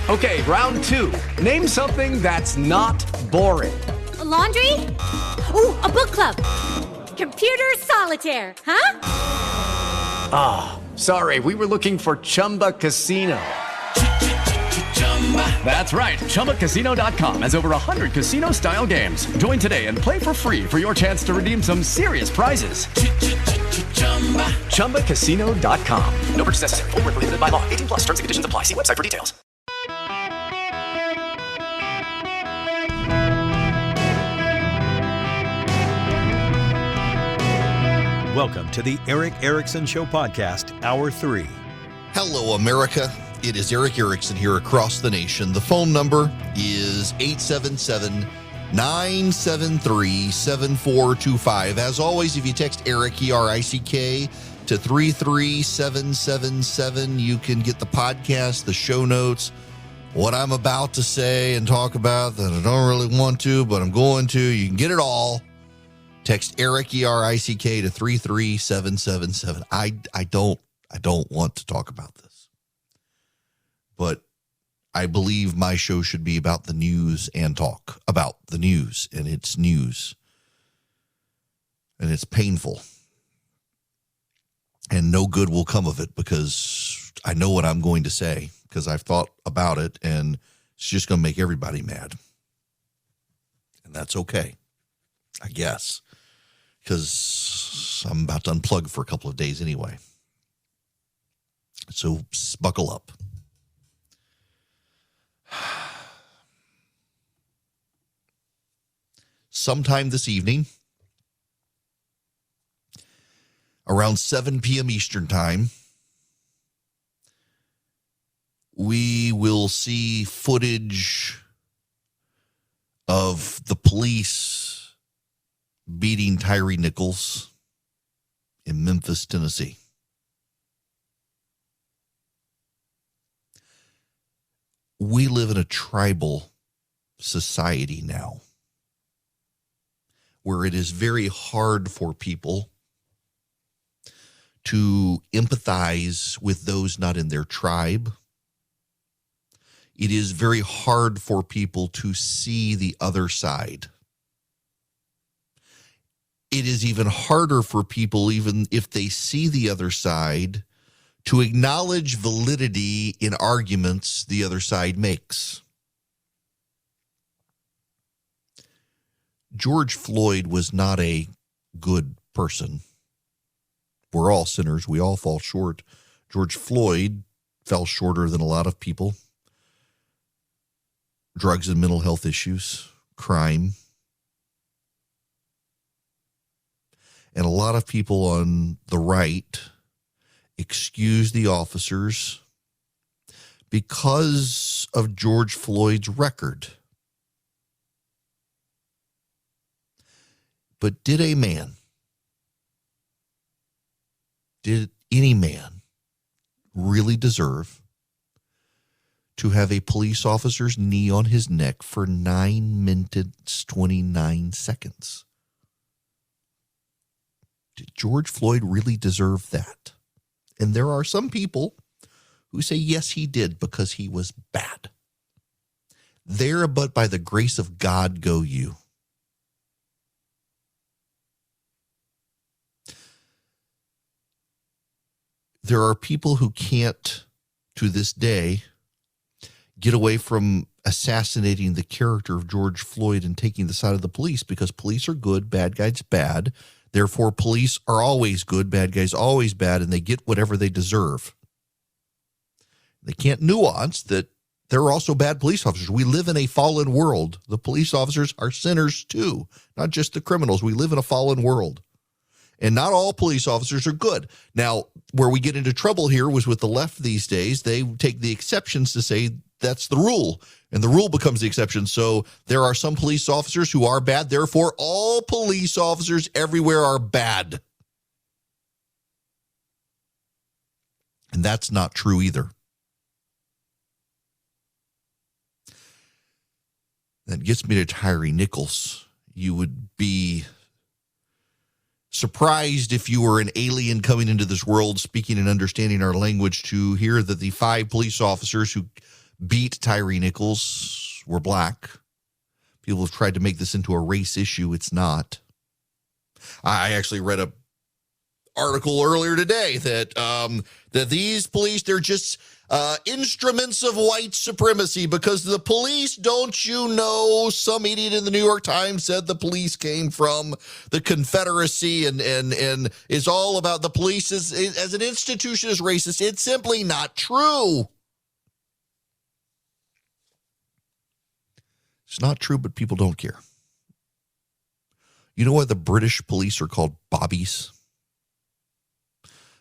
Okay, round two. Name something that's not boring. A laundry? Ooh, a book club. Computer solitaire, huh? Ah, sorry, we were looking for Chumba Casino. That's right, ChumbaCasino.com has over 100 casino-style games. Join today and play for free for your chance to redeem some serious prizes. ChumbaCasino.com. No purchase necessary. Void where prohibited by law. 18 plus. Terms and conditions apply. See website for details. Welcome to the Eric Erickson Show Podcast, Hour 3. Hello, America. It is Eric Erickson here across the nation. The phone number is 877-973-7425. As always, if you text Eric, E-R-I-C-K, to 33777, you can get the podcast, the show notes, what I'm about to say and talk about that I don't really want to, but I'm going to. You can get it all. Text Eric, E-R-I-C-K, to 33777. I don't want to talk about this, but I believe my show should be about the news and talk about the news, and it's news, and it's painful, and no good will come of it because I know what I'm going to say because I've thought about it, and it's just going to make everybody mad, and that's okay, I guess, because I'm about to unplug for a couple of days anyway. So buckle up. Sometime this evening, around 7 p.m. Eastern Time, we will see footage of the police beating Tyre Nichols in Memphis, Tennessee. We live in a tribal society now where it is very hard for people to empathize with those not in their tribe. It is very hard for people to see the other side. It is even harder for people, even if they see the other side, to acknowledge validity in arguments the other side makes. George Floyd was not a good person. We're all sinners. We all fall short. George Floyd fell shorter than a lot of people. Drugs and mental health issues, crime. And a lot of people on the right excuse the officers because of George Floyd's record. But did any man really deserve to have a police officer's knee on his neck for 9 minutes, 29 seconds? Did George Floyd really deserve that? And there are some people who say, yes, he did because he was bad. There, but by the grace of God go you. There are people who can't, to this day, get away from assassinating the character of George Floyd and taking the side of the police because police are good, bad guys bad. Therefore, police are always good, bad guys always bad, and they get whatever they deserve. They can't nuance that there are also bad police officers. We live in a fallen world. The police officers are sinners too, not just the criminals. We live in a fallen world. And not all police officers are good. Now, where we get into trouble here was with the left these days. They take the exceptions to say that's the rule, and the rule becomes the exception. So there are some police officers who are bad. Therefore, all police officers everywhere are bad. And that's not true either. That gets me to Tyre Nichols. You would be surprised if you were an alien coming into this world speaking and understanding our language to hear that the 5 police officers who beat Tyre Nichols were black. People have tried to make this into a race issue. It's not. I actually read a article earlier today that that these police, they're just instruments of white supremacy because the police, don't you know, some idiot in the New York Times said the police came from the Confederacy and is all about the police as an institution is racist. It's simply not true. It's not true, but people don't care. You know why the British police are called bobbies?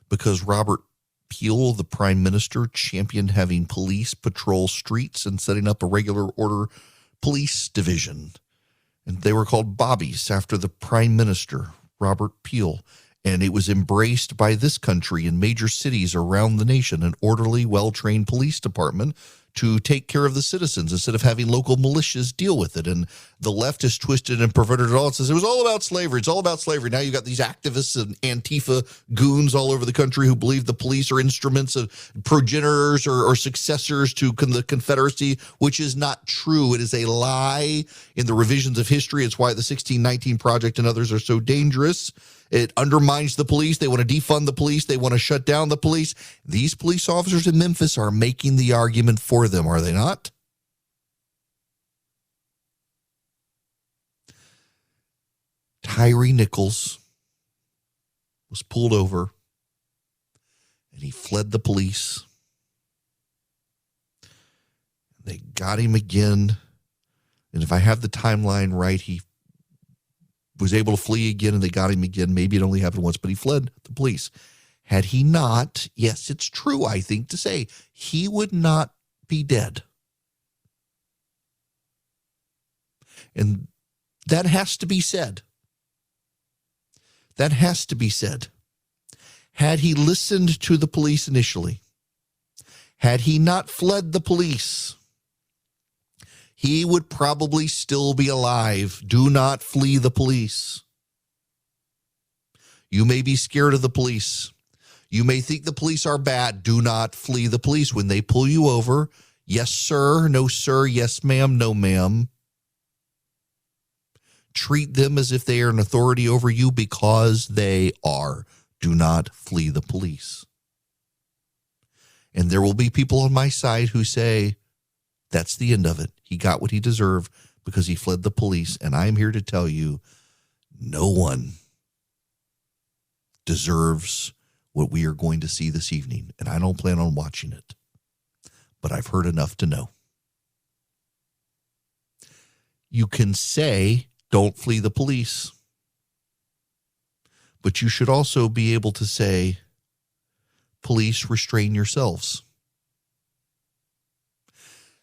Because Robert Peel, the prime minister, championed having police patrol streets and setting up a regular order police division. And they were called bobbies after the prime minister, Robert Peel. And it was embraced by this country in major cities around the nation, an orderly, well-trained police department to take care of the citizens instead of having local militias deal with it. And the left has twisted and perverted it all. It says it was all about slavery. It's all about slavery. Now you got these activists and Antifa goons all over the country who believe the police are instruments of progenitors or successors to the Confederacy, which is not true. It is a lie in the revisions of history. It's why the 1619 Project and others are so dangerous. It undermines the police. They want to defund the police. They want to shut down the police. These police officers in Memphis are making the argument for them, are they not? Tyre Nichols was pulled over and he fled the police. They got him again. And if I have the timeline right, he was able to flee again and they got him again. Maybe it only happened once, but he fled the police. Had he not, yes, it's true, I think, to say, he would not be dead. And that has to be said. That has to be said. Had he listened to the police initially, had he not fled the police, he would probably still be alive. Do not flee the police. You may be scared of the police. You may think the police are bad. Do not flee the police. When they pull you over, yes, sir, no, sir, yes, ma'am, no, ma'am. Treat them as if they are an authority over you because they are. Do not flee the police. And there will be people on my side who say, that's the end of it. He got what he deserved because he fled the police. And I'm here to tell you, no one deserves what we are going to see this evening. And I don't plan on watching it, but I've heard enough to know. You can say, don't flee the police, but you should also be able to say, police, restrain yourselves.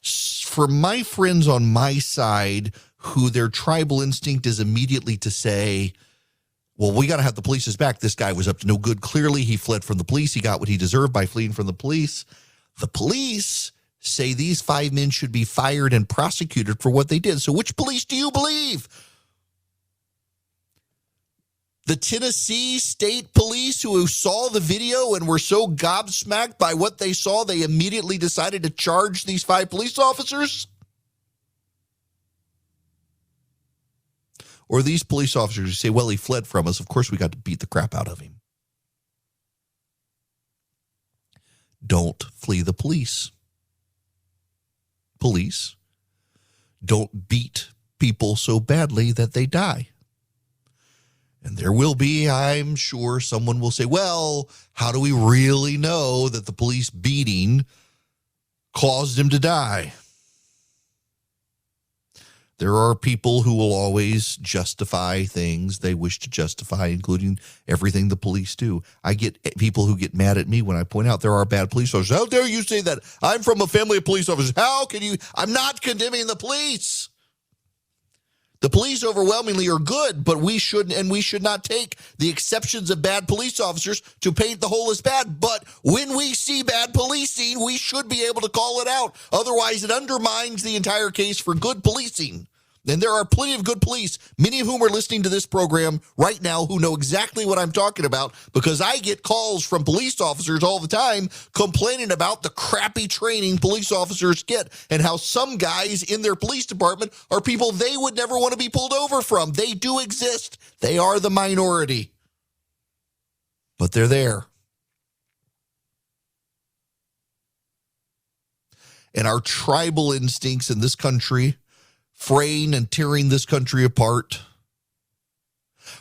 For my friends on my side, who their tribal instinct is immediately to say, well, we got to have the police's back. This guy was up to no good. Clearly, he fled from the police. He got what he deserved by fleeing from the police. The police say these 5 men should be fired and prosecuted for what they did. So which police do you believe? The Tennessee State Police who saw the video and were so gobsmacked by what they saw, they immediately decided to charge these 5 police officers? Or these police officers who say, well, he fled from us. Of course, we got to beat the crap out of him. Don't flee the police. Police, don't beat people so badly that they die. And there will be, I'm sure, someone will say, well, how do we really know that the police beating caused him to die? There are people who will always justify things they wish to justify, including everything the police do. I get people who get mad at me when I point out there are bad police officers. How dare you say that? I'm from a family of police officers. How can you? I'm not condemning the police. The police overwhelmingly are good, but we should not take the exceptions of bad police officers to paint the whole as bad. But when we see bad policing, we should be able to call it out. Otherwise, it undermines the entire case for good policing. And there are plenty of good police, many of whom are listening to this program right now who know exactly what I'm talking about, because I get calls from police officers all the time complaining about the crappy training police officers get and how some guys in their police department are people they would never want to be pulled over from. They do exist. They are the minority. But they're there. And our tribal instincts in this country, fraying and tearing this country apart,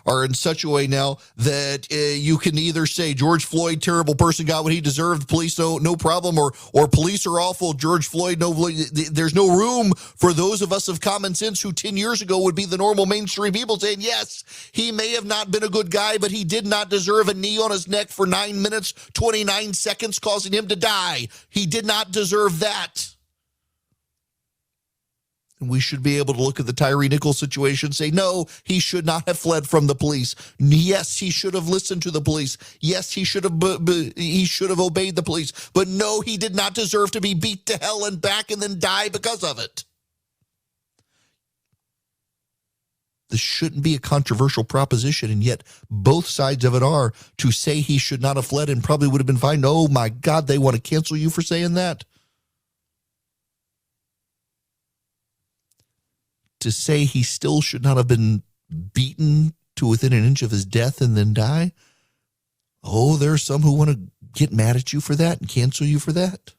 are in such a way now that you can either say George Floyd, terrible person, got what he deserved, police no problem, or police are awful, George Floyd, no. There's no room for those of us of common sense who 10 years ago would be the normal mainstream people saying, yes, he may have not been a good guy, but he did not deserve a knee on his neck for 9 minutes, 29 seconds, causing him to die. He did not deserve that. We should be able to look at the Tyre Nichols situation and say, no, he should not have fled from the police. Yes, he should have listened to the police. Yes, he should have obeyed the police. But no, he did not deserve to be beat to hell and back and then die because of it. This shouldn't be a controversial proposition, and yet both sides of it are. To say he should not have fled and probably would have been fine. Oh, my God, they want to cancel you for saying that. To say he still should not have been beaten to within an inch of his death and then die. Oh, there are some who want to get mad at you for that and cancel you for that.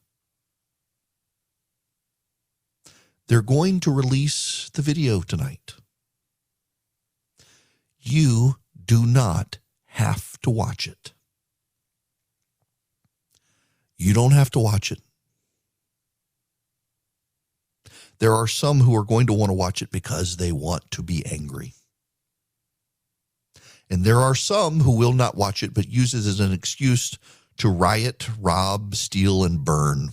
They're going to release the video tonight. You do not have to watch it. You don't have to watch it. There are some who are going to want to watch it because they want to be angry. And there are some who will not watch it but use it as an excuse to riot, rob, steal, and burn.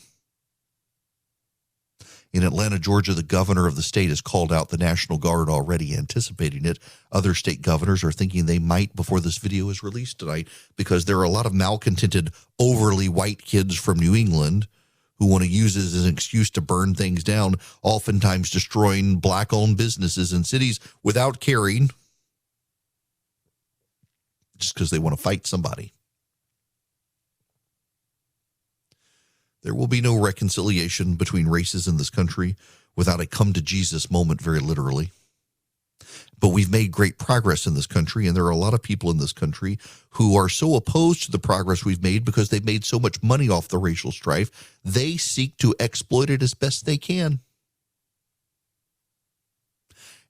In Atlanta, Georgia, the governor of the state has called out the National Guard already, anticipating it. Other state governors are thinking they might before this video is released tonight, because there are a lot of malcontented, overly white kids from New England who want to use it as an excuse to burn things down, oftentimes destroying black-owned businesses in cities without caring, just because they want to fight somebody. There will be no reconciliation between races in this country without a come-to-Jesus moment, very literally. But we've made great progress in this country, and there are a lot of people in this country who are so opposed to the progress we've made because they've made so much money off the racial strife, they seek to exploit it as best they can.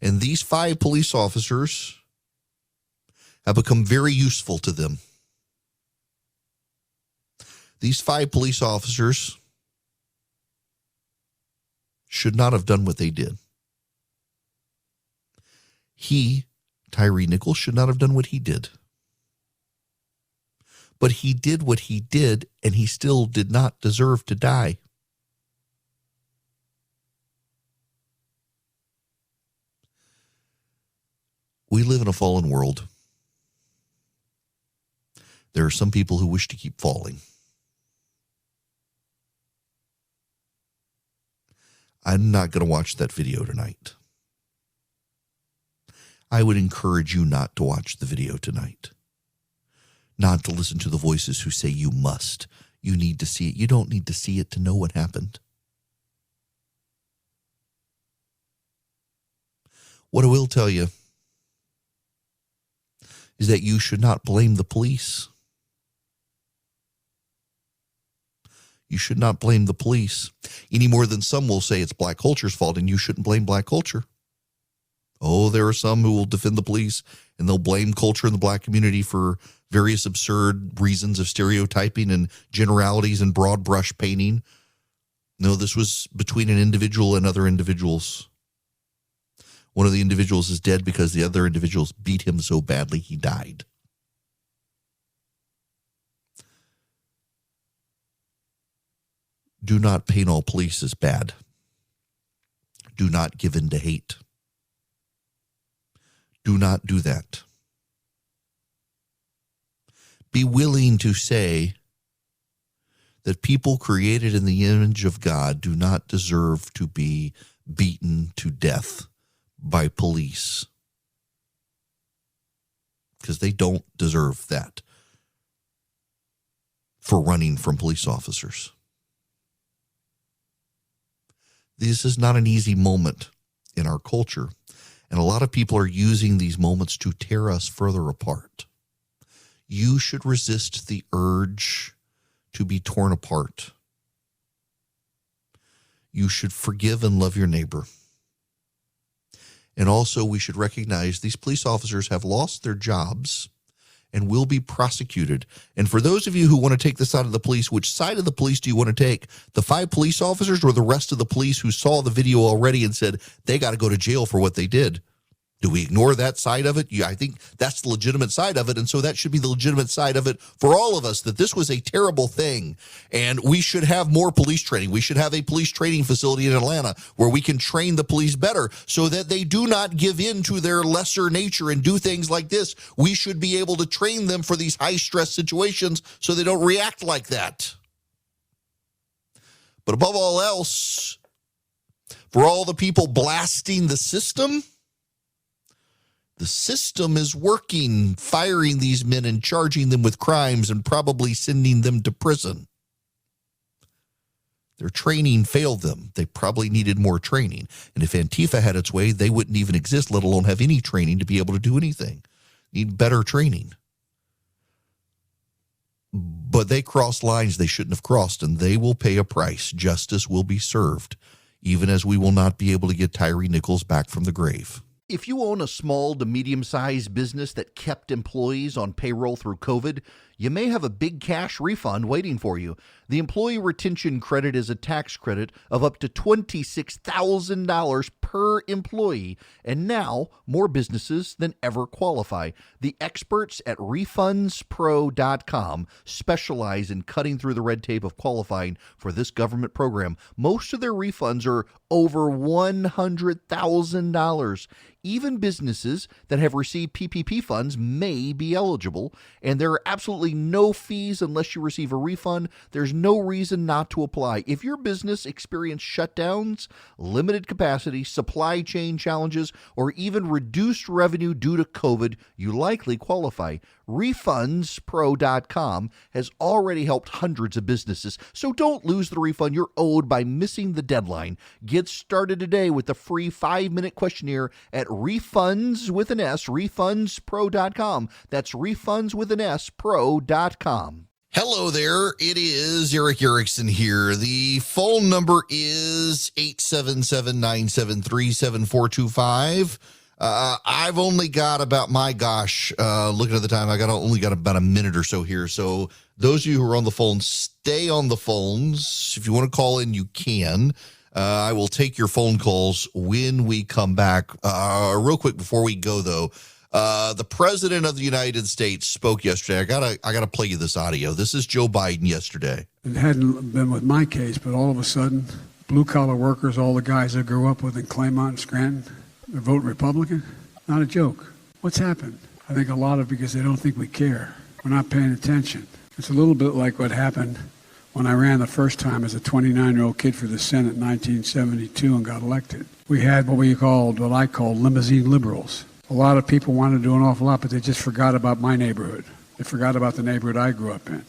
And these 5 police officers have become very useful to them. These 5 police officers should not have done what they did. He, Tyre Nichols, should not have done what he did. But he did what he did, and he still did not deserve to die. We live in a fallen world. There are some people who wish to keep falling. I'm not going to watch that video tonight. I would encourage you not to watch the video tonight. Not to listen to the voices who say you must. You need to see it. You don't need to see it to know what happened. What I will tell you is that you should not blame the police. You should not blame the police any more than some will say it's black culture's fault, and you shouldn't blame black culture. Oh, there are some who will defend the police and they'll blame culture in the black community for various absurd reasons of stereotyping and generalities and broad brush painting. No, this was between an individual and other individuals. One of the individuals is dead because the other individuals beat him so badly he died. Do not paint all police as bad. Do not give in to hate. Do not do that. Be willing to say that people created in the image of God do not deserve to be beaten to death by police, because they don't deserve that for running from police officers. This is not an easy moment in our culture, and a lot of people are using these moments to tear us further apart. You should resist the urge to be torn apart. You should forgive and love your neighbor. And also, we should recognize these police officers have lost their jobs and will be prosecuted. And for those of you who want to take the side of the police, which side of the police do you want to take? The 5 police officers or the rest of the police who saw the video already and said they got to go to jail for what they did? Do we ignore that side of it? Yeah, I think that's the legitimate side of it. And so that should be the legitimate side of it for all of us, that this was a terrible thing. And we should have more police training. We should have a police training facility in Atlanta where we can train the police better so that they do not give in to their lesser nature and do things like this. We should be able to train them for these high-stress situations so they don't react like that. But above all else, for all the people blasting the system is working, firing these men and charging them with crimes and probably sending them to prison. Their training failed them. They probably needed more training. And if Antifa had its way, they wouldn't even exist, let alone have any training to be able to do anything. Need better training. But they crossed lines they shouldn't have crossed, and they will pay a price. Justice will be served, even as we will not be able to get Tyre Nichols back from the grave. If you own a small to medium-sized business that kept employees on payroll through COVID, you may have a big cash refund waiting for you. The Employee Retention Credit is a tax credit of up to $26,000 per employee, and now more businesses than ever qualify. The experts at RefundsPro.com specialize in cutting through the red tape of qualifying for this government program. Most of their refunds are over $100,000. Even businesses that have received PPP funds may be eligible, and there are absolutely no fees unless you receive a refund. There's no reason not to apply. If your business experienced shutdowns, limited capacity, supply chain challenges, or even reduced revenue due to COVID, you likely qualify. RefundsPro.com has already helped hundreds of businesses, so don't lose the refund you're owed by missing the deadline. Get started today with the free 5-minute questionnaire at RefundsPro.com. That's RefundsPro.com. Hello there. It is Eric Erickson here. The phone number is 877-973-7425. I've only got about, looking at the time, only got about a minute or so here. So those of you who are on the phone, stay on the phones. If you want to call in, you can. I will take your phone calls when we come back. Real quick before we go, though, the President of the United States spoke yesterday. I gotta play you this audio. This is Joe Biden yesterday. It hadn't been with my case, but all of a sudden, blue-collar workers, all the guys I grew up with in Claymont and Scranton, they're voting Republican. Not a joke. What's happened? I think a lot of because they don't think we care. We're not paying attention. It's a little bit like what happened when I ran the first time as a 29-year-old kid for the Senate in 1972 and got elected. We had what I call limousine liberals. A lot of people wanted to do an awful lot, but they just forgot about my neighborhood. They forgot about the neighborhood I grew up in.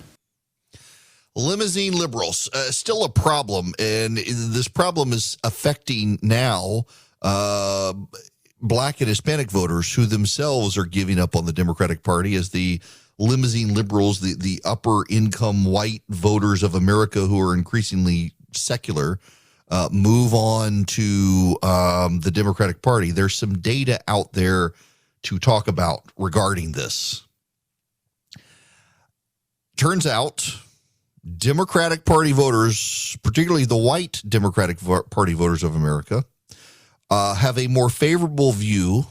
Limousine liberals, still a problem, and this problem is affecting now Black and Hispanic voters who themselves are giving up on the Democratic Party as the limousine liberals, the upper income white voters of America who are increasingly secular, move on to the Democratic Party. There's some data out there to talk about regarding this. Turns out Democratic Party voters, particularly the white Democratic Party voters of America, have a more favorable view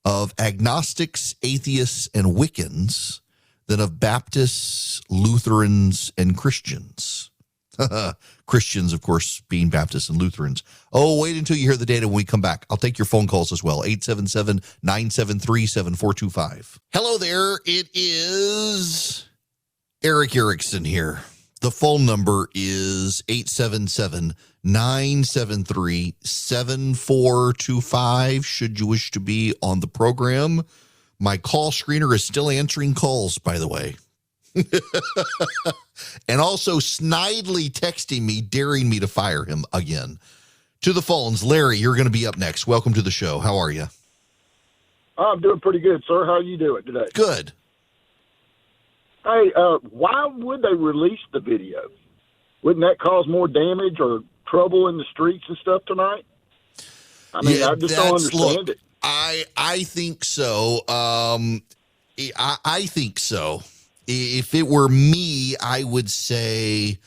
of agnostics, atheists, and Wiccans than of Baptists, Lutherans, and Christians. Christians, of course, being Baptists and Lutherans. Oh, wait until you hear the data when we come back. I'll take your phone calls as well. 877-973-7425. Hello there. It is Eric Erickson here. The phone number is 973-7425 should you wish to be on the program. My call screener is still answering calls, by the way. And also snidely texting me, daring me to fire him again. To the phones, Larry, you're going to be up next. Welcome to the show. How are you? I'm doing pretty good, sir. How are you doing today? Good. Hey, why would they release the video? Wouldn't that cause more damage or trouble in the streets and stuff tonight? I mean, I just don't understand it. I think so. I think so. If it were me, I would say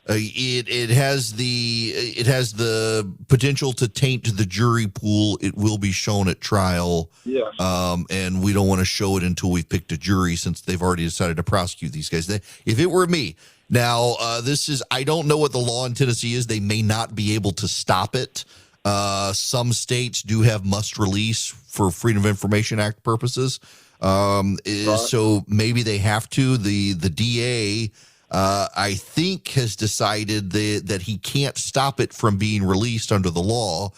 it has the potential to taint the jury pool. It will be shown at trial. Yes. And we don't want to show it until we've picked a jury, since they've already decided to prosecute these guys. If it were me, now I don't know what the law in Tennessee is. They may not be able to stop it. Some states do have must release for Freedom of Information Act purposes. So maybe they have to. The DA, I think, has decided that he can't stop it from being released under the law.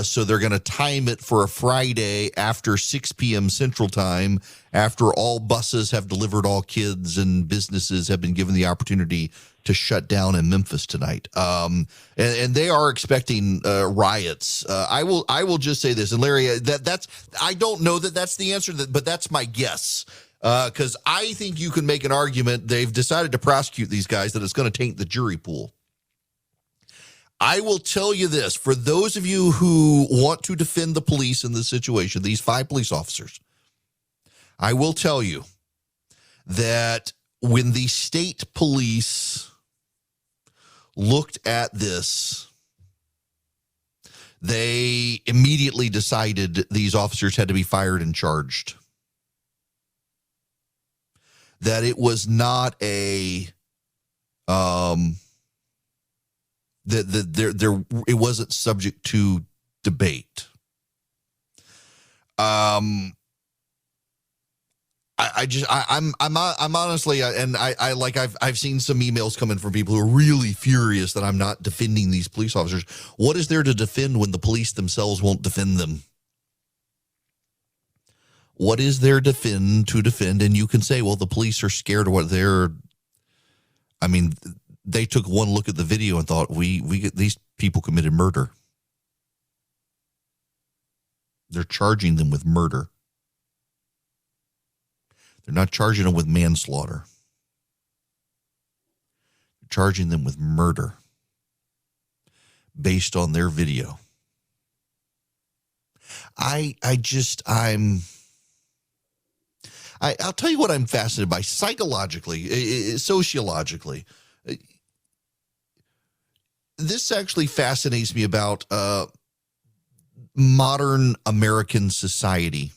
So they're going to time it for a Friday after 6 p.m. Central Time, after all buses have delivered all kids and businesses have been given the opportunity to shut down in Memphis tonight. And they are expecting riots. I will just say this, and Larry, I don't know that that's the answer, but that's my guess. Because I think you can make an argument, they've decided to prosecute these guys, that it's going to taint the jury pool. I will tell you this, for those of you who want to defend the police in this situation, these 5 police officers, I will tell you that when the state police looked at this, they immediately decided these officers had to be fired and charged. That it was not a it wasn't subject to debate. I'm honestly, and I've seen some emails come in from people who are really furious that I'm not defending these police officers. What is there to defend when the police themselves won't defend them? What is there to defend? And you can say, well, the police are scared of what they took one look at the video and thought, these people committed murder. They're charging them with murder. They're not charging them with manslaughter. They're charging them with murder based on their video. I'll tell you what I'm fascinated by psychologically, sociologically. This actually fascinates me about modern American society,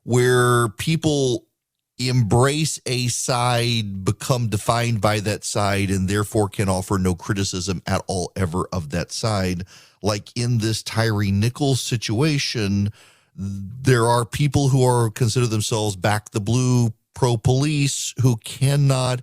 where people embrace a side, become defined by that side, and therefore can offer no criticism at all ever of that side. Like in this Tyre Nichols situation, there are people who are consider themselves back the blue, pro-police, who cannot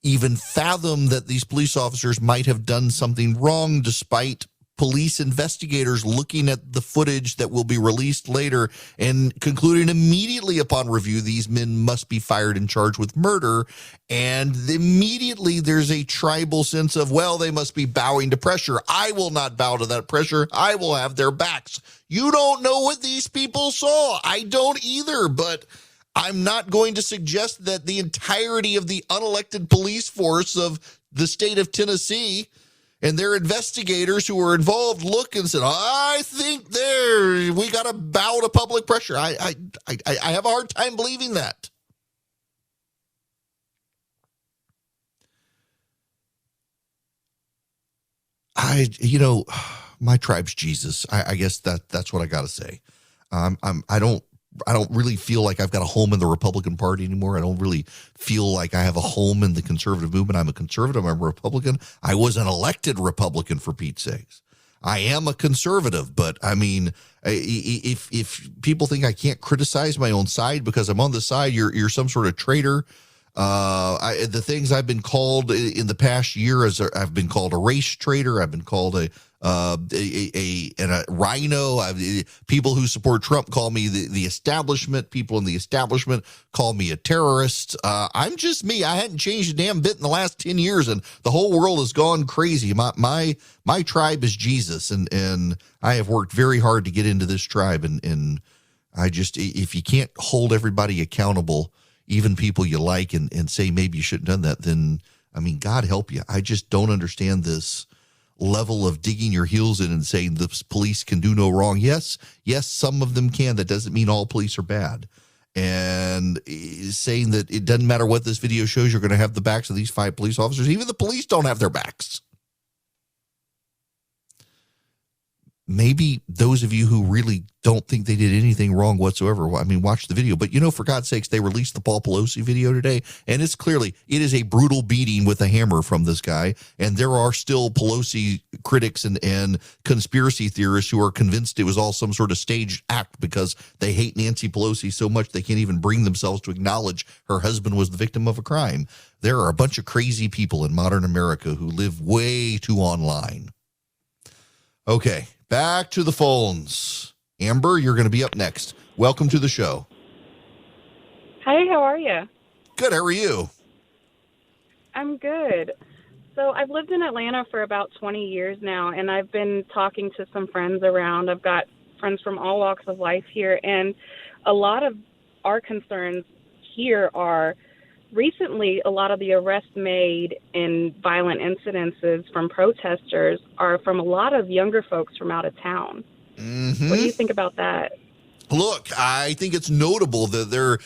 even fathom that these police officers might have done something wrong, despite police investigators looking at the footage that will be released later and concluding immediately upon review these men must be fired and charged with murder. And immediately there's a tribal sense of, well, they must be bowing to pressure. I will not bow to that pressure. I will have their backs. You don't know what these people saw. I don't either, but I'm not going to suggest that the entirety of the unelected police force of the state of Tennessee and their investigators who were involved look and said, I think we got to bow to public pressure. I have a hard time believing that. My tribe's Jesus. I guess that's what I got to say. I don't really feel like I've got a home in the Republican Party anymore. I don't really feel like I have a home in the conservative movement. I'm a conservative. I'm a Republican. I was an elected Republican, for Pete's sakes. I am a conservative, but I mean, if people think I can't criticize my own side because I'm on the side, you're some sort of traitor. The things I've been called in the past year is I've been called a race traitor. I've been called a rhino. People who support Trump call me the establishment. People in the establishment call me a terrorist. I'm just me. I hadn't changed a damn bit in the last 10 years, and the whole world has gone crazy. My tribe is Jesus, and I have worked very hard to get into this tribe. And I just, if you can't hold everybody accountable, even people you like, and say maybe you shouldn't have done that, then, I mean, God help you. I just don't understand this level of digging your heels in and saying the police can do no wrong. Yes, some of them can. That doesn't mean all police are bad. And saying that it doesn't matter what this video shows, you're going to have the backs of these 5 police officers. Even the police don't have their backs. Maybe those of you who really don't think they did anything wrong whatsoever, I mean, watch the video. But, for God's sakes, they released the Paul Pelosi video today, and it is a brutal beating with a hammer from this guy. And there are still Pelosi critics and conspiracy theorists who are convinced it was all some sort of staged act because they hate Nancy Pelosi so much they can't even bring themselves to acknowledge her husband was the victim of a crime. There are a bunch of crazy people in modern America who live way too online. Okay. Back to the phones. Amber, you're going to be up next. Welcome to the show. Hi, how are you? Good, how are you? I'm good. So I've lived in Atlanta for about 20 years now, and I've been talking to some friends around. I've got friends from all walks of life here, and a lot of our concerns here are recently a lot of the arrests made in violent incidences from protesters are from a lot of younger folks from out of town. Mm-hmm. What do you think about that? Look, I think it's notable that there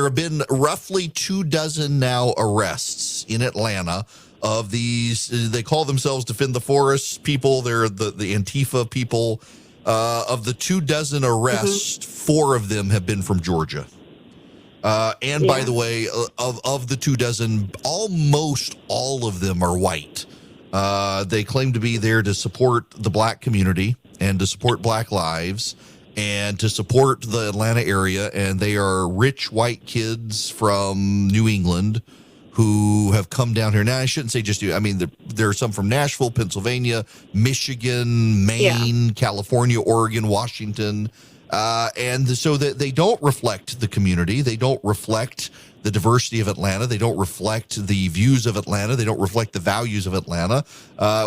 have been roughly 24 now arrests in Atlanta of these. They call themselves Defend the Forest people. They're the Antifa people. Of the 24 arrests, 4 of them have been from Georgia. By the way, of the 24, almost all of them are white. They claim to be there to support the black community and to support Black lives and to support the Atlanta area. And they are rich white kids from New England who have come down here. Now, I shouldn't say just you. I mean, there are some from Nashville, Pennsylvania, Michigan, Maine, California, Oregon, Washington. And so that they don't reflect the community. They don't reflect the diversity of Atlanta. They don't reflect the views of Atlanta. They don't reflect the values of Atlanta,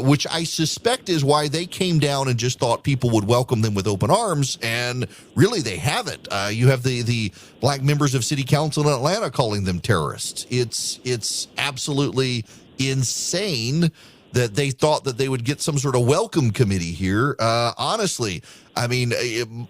which I suspect is why they came down and just thought people would welcome them with open arms. And really, they haven't. You have the black members of city council in Atlanta calling them terrorists. It's absolutely insane that they thought that they would get some sort of welcome committee here. Honestly, I mean,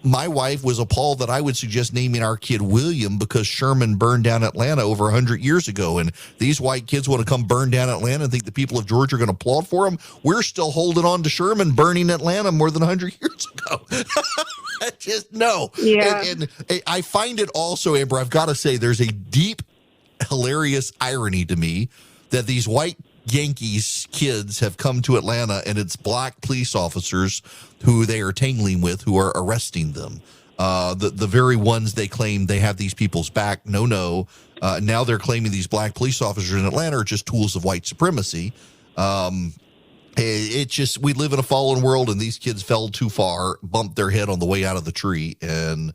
my wife was appalled that I would suggest naming our kid William because Sherman burned down Atlanta over 100 years ago. And these white kids want to come burn down Atlanta and think the people of Georgia are going to applaud for them. We're still holding on to Sherman burning Atlanta more than 100 years ago. Just no. Yeah. And I find it also, Amber, I've got to say, there's a deep, hilarious irony to me that these white Yankees kids have come to Atlanta and it's black police officers who they are tangling with who are arresting them. The very ones they claim they have these people's back. No. Now they're claiming these black police officers in Atlanta are just tools of white supremacy. It just, we live in a fallen world and these kids fell too far, bumped their head on the way out of the tree, and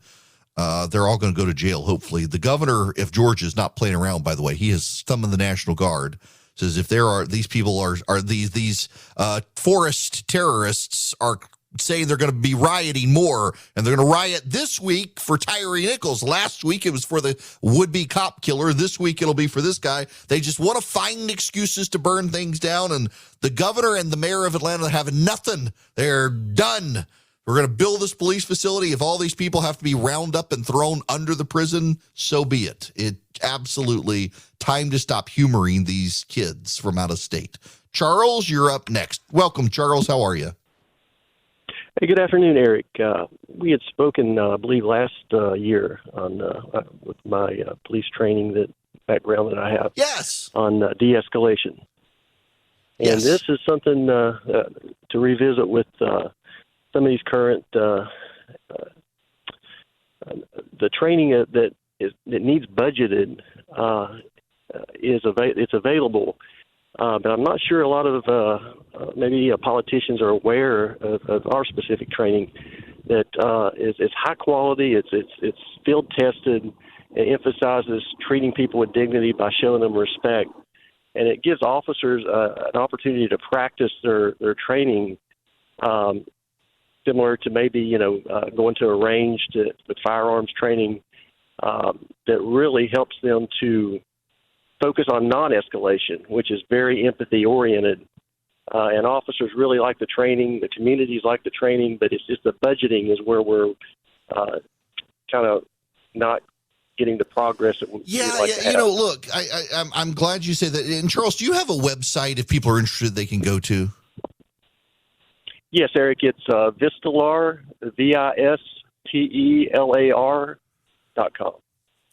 they're all going to go to jail, hopefully. The governor, if Georgia is not playing around, by the way, he has summoned the National Guard. Says if there are these people are these forest terrorists are saying they're going to be rioting more, and they're going to riot this week for Tyre Nichols. Last week it was for the would-be cop killer. This week it'll be for this guy. They just want to find excuses to burn things down, and the governor and the mayor of Atlanta have nothing. They're done. We're going to build this police facility. If all these people have to be round up and thrown under the prison, so be it. It absolutely time to stop humoring these kids from out of state. Charles, you're up next. Welcome, Charles. How are you? Hey, good afternoon, Eric. We had spoken, I believe, last year on with my police training background that I have. Yes. On de-escalation. And yes. This is something to revisit with some of these current the training that needs budgeted. it's available. But I'm not sure a lot of maybe politicians are aware of our specific training that is high quality. It's field tested. It emphasizes treating people with dignity by showing them respect, and it gives officers an opportunity to practice their training, similar to maybe going to a range with firearms training. That really helps them to focus on non-escalation, which is very empathy-oriented. And officers really like the training. The communities like the training, but it's just the budgeting is where we're kind of not getting the progress that we like to have. Look, I'm glad you say that. And Charles, do you have a website if people are interested they can go to? Yes, Eric. It's Vistelar, VISTELAR.com.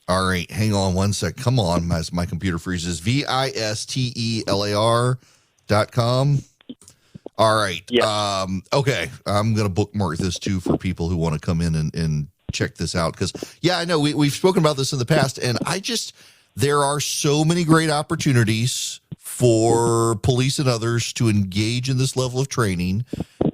All right, hang on one sec. Come on, as my computer freezes. VISTELAR.com. All right. Yes. Okay, I'm going to bookmark this too for people who want to come in and check this out. Because, I know we've spoken about this in the past, and there are so many great opportunities for police and others to engage in this level of training.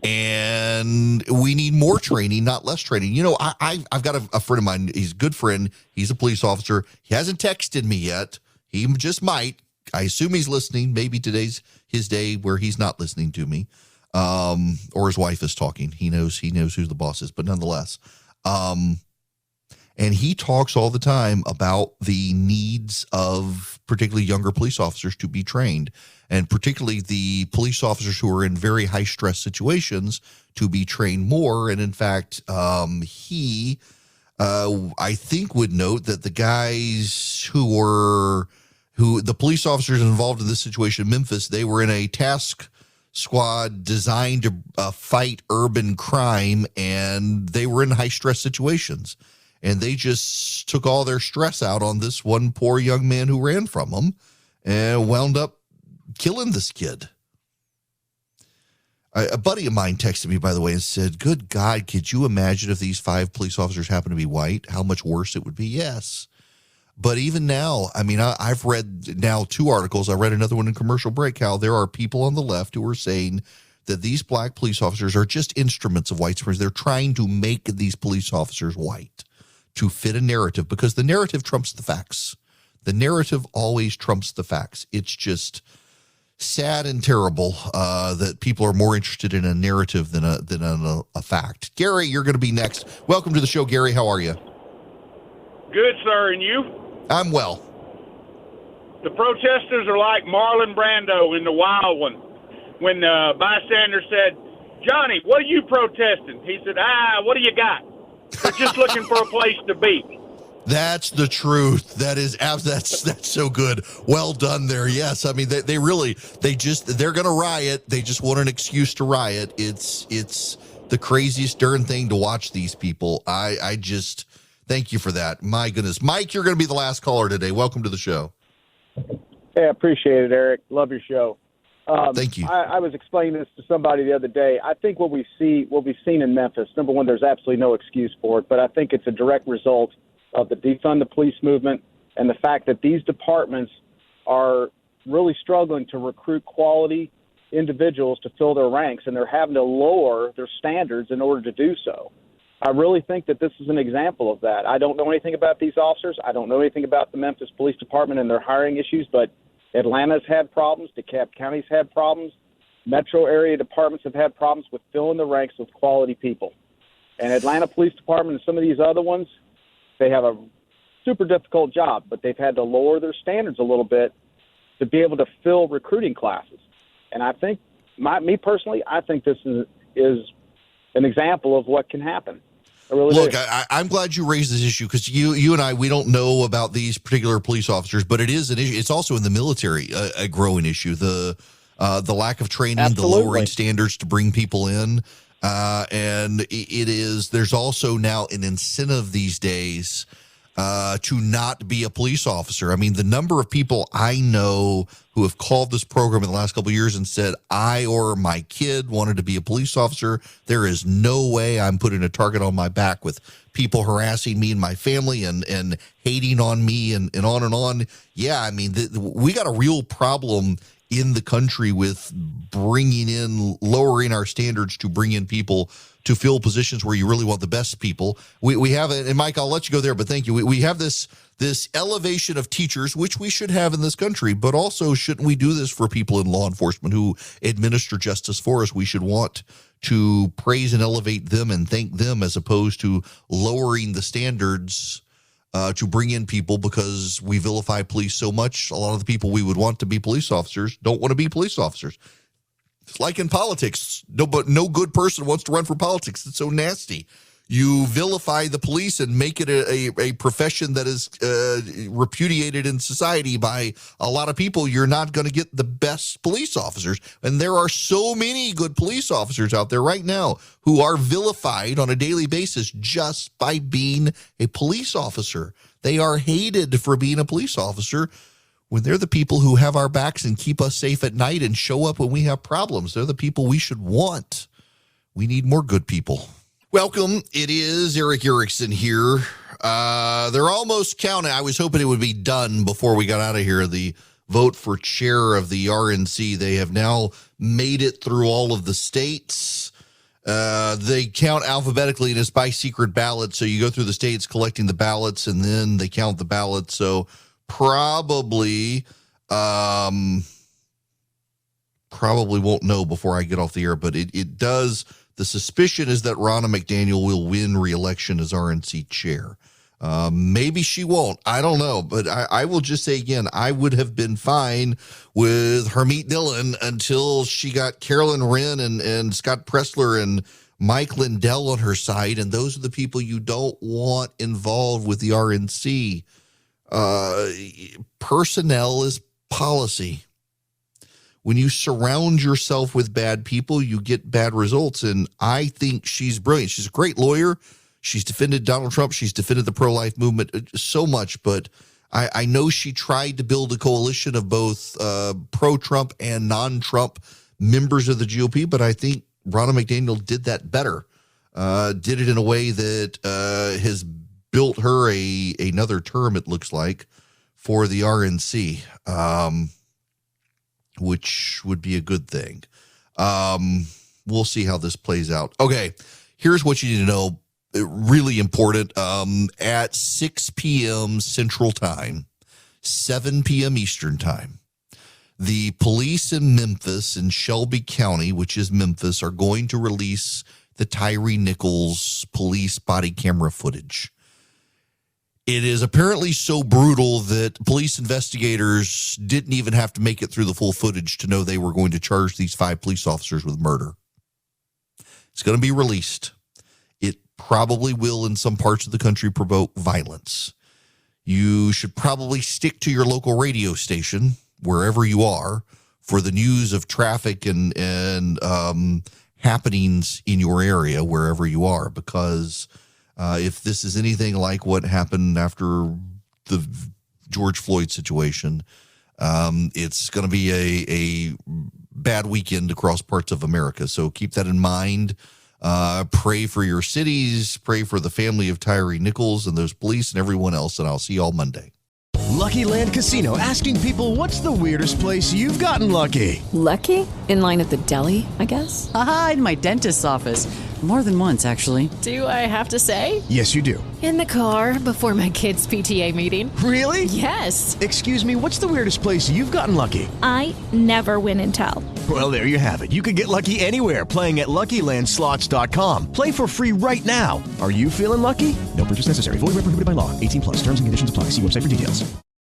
And we need more training, not less training. I've got a friend of mine. He's a good friend. He's a police officer. He hasn't texted me yet. He just might. I assume he's listening. Maybe today's his day where he's not listening to me, or his wife is talking. He knows who the boss is, but nonetheless. And he talks all the time about the needs of particularly younger police officers to be trained, and particularly the police officers who are in very high stress situations to be trained more. And in fact, he, I think, would note that the guys who the police officers involved in this situation in Memphis, they were in a task squad designed to fight urban crime, and they were in high stress situations. And they just took all their stress out on this one poor young man who ran from them and wound up killing this kid. A buddy of mine texted me, by the way, and said, good God, could you imagine if these 5 police officers happen to be white, how much worse it would be? Yes. But even now, I've read now 2 articles. I read another one in Commercial Break, how there are people on the left who are saying that these black police officers are just instruments of white supremacy. They're trying to make these police officers white to fit a narrative, because the narrative trumps the facts. The narrative always trumps the facts. It's just sad and terrible that people are more interested in a narrative than a fact. Gary, you're going to be next. Welcome to the show, Gary. How are you? Good, sir. And you? I'm well. The protesters are like Marlon Brando in The Wild One. When the bystander said, Johnny, what are you protesting? He said, what do you got? They're just looking for a place to be. That's the truth. That's so good. Well done there. Yes. They're going to riot. They just want an excuse to riot. It's the craziest darn thing to watch these people. I just thank you for that. My goodness. Mike, you're going to be the last caller today. Welcome to the show. Hey, I appreciate it, Eric. Love your show. Thank you. I was explaining this to somebody the other day. I think what we've seen in Memphis, number one, there's absolutely no excuse for it, but I think it's a direct result of the defund the police movement and the fact that these departments are really struggling to recruit quality individuals to fill their ranks, and they're having to lower their standards in order to do so. I really think that this is an example of that. I don't know anything about these officers. I don't know anything about the Memphis Police Department and their hiring issues, but Atlanta's had problems. DeKalb County's had problems. Metro area departments have had problems with filling the ranks with quality people. And Atlanta Police Department and some of these other ones, they have a super difficult job, but they've had to lower their standards a little bit to be able to fill recruiting classes. And I think, me personally, I think this is an example of what can happen. Look, I'm glad you raised this issue, because you and I, we don't know about these particular police officers, but it is an issue. It's also in the military a growing issue. The lack of training, Absolutely. The lowering standards to bring people in, and it is. There's also now an incentive these days to not be a police officer. I mean, the number of people I know who have called this program in the last couple of years and said, I or my kid wanted to be a police officer. There is no way I'm putting a target on my back with people harassing me and my family and hating on me and on and on. Yeah, I mean, we got a real problem in the country with lowering our standards to bring in people to fill positions where you really want the best people. We have it, and Mike, I'll let you go there, but thank you. We have this elevation of teachers, which we should have in this country, but also shouldn't we do this for people in law enforcement who administer justice for us? We should want to praise and elevate them and thank them as opposed to lowering the standards to bring in people because we vilify police so much. A lot of the people we would want to be police officers don't want to be police officers. It's like in politics. No good person wants to run for politics. It's so nasty. You vilify the police and make it a profession that is repudiated in society by a lot of people. You're not going to get the best police officers. And there are so many good police officers out there right now who are vilified on a daily basis just by being a police officer. They are hated for being a police officer when they're the people who have our backs and keep us safe at night and show up when we have problems. They're the people we should want. We need more good people. Welcome. It is Eric Erickson here. They're almost counting. I was hoping it would be done before we got out of here. The vote for chair of the RNC. They have now made it through all of the states. They count alphabetically, and it's by secret ballot. So you go through the states collecting the ballots, and then they count the ballots. So probably won't know before I get off the air, but it does. The suspicion is that Ronna McDaniel will win re-election as RNC chair. Maybe she won't. I don't know. But I will just say again, I would have been fine with Hermeet Dillon until she got Carolyn Wren and Scott Pressler and Mike Lindell on her side. And those are the people you don't want involved with the RNC. Personnel is policy. When you surround yourself with bad people, you get bad results. And I think she's brilliant. She's a great lawyer. She's defended Donald Trump. She's defended the pro-life movement so much. But I know she tried to build a coalition of both pro-Trump and non-Trump members of the GOP. But I think Ronna McDaniel did that better. Did it in a way that has built her another term, it looks like, for the RNC. Which would be a good thing. We'll see how this plays out. Okay, here's what you need to know. Really important. At 6 p.m. Central Time, 7 p.m. Eastern Time, the police in Memphis, in Shelby County, which is Memphis, are going to release the Tyre Nichols police body camera footage. It is apparently so brutal that police investigators didn't even have to make it through the full footage to know they were going to charge these 5 police officers with murder. It's going to be released. It probably will, in some parts of the country, provoke violence. You should probably stick to your local radio station, wherever you are, for the news of traffic and happenings in your area, wherever you are, because if this is anything like what happened after the George Floyd situation, it's going to be a bad weekend across parts of America. So keep that in mind. Pray for your cities. Pray for the family of Tyre Nichols and those police and everyone else. And I'll see you all Monday. Lucky Land Casino, asking people, what's the weirdest place you've gotten lucky? Lucky? In line at the deli, I guess? Aha, in my dentist's office. More than once, actually. Do I have to say? Yes, you do. In the car before my kids' PTA meeting. Really? Yes. Excuse me, what's the weirdest place you've gotten lucky? I never win and tell. Well, there you have it. You can get lucky anywhere, playing at LuckyLandSlots.com. Play for free right now. Are you feeling lucky? No purchase necessary. Void where prohibited by law. 18+. Terms and conditions apply. See website for details.